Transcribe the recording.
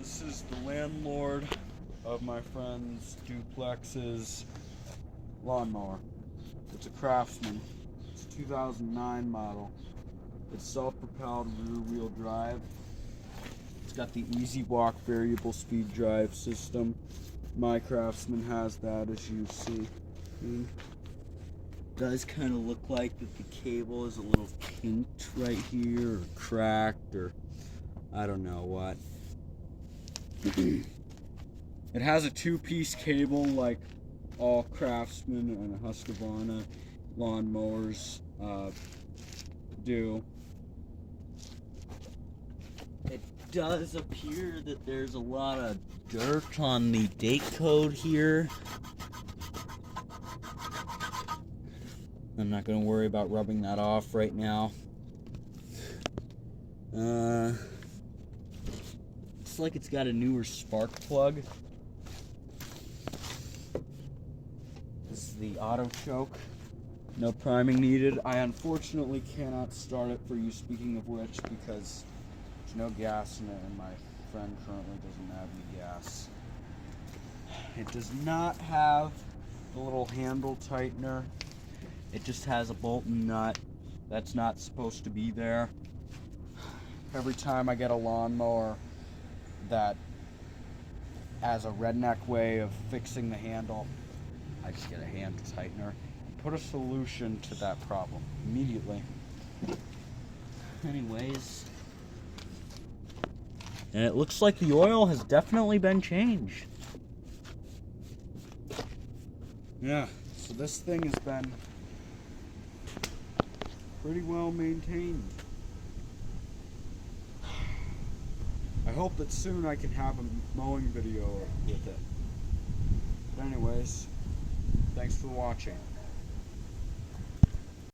This is the landlord of my friend's duplex's lawnmower. It's a Craftsman. It's a 2009 model. It's self-propelled rear-wheel drive. It's got the Easy Walk variable speed drive system. My Craftsman has that, as you see. It does kind of look like that the cable is a little kinked right here, or cracked, or I don't know what. It has a two-piece cable like all Craftsman and Husqvarna lawnmowers do. It does appear that there's a lot of dirt on the date code here. I'm not going to worry about rubbing that off right now. Looks like it's got a newer spark plug. This is the auto choke. No priming needed. I unfortunately cannot start it for you, speaking of which, because there's no gas in it and my friend currently doesn't have any gas. It does not have the little handle tightener. It just has a bolt and nut that's not supposed to be there. Every time I get a lawnmower that has a redneck way of fixing the handle, I just get a hand tightener and put a solution to that problem immediately. Anyways, and it looks like the oil has definitely been changed. Yeah, so this thing has been pretty well maintained. I hope that soon I can have a mowing video with it. But anyways, thanks for watching.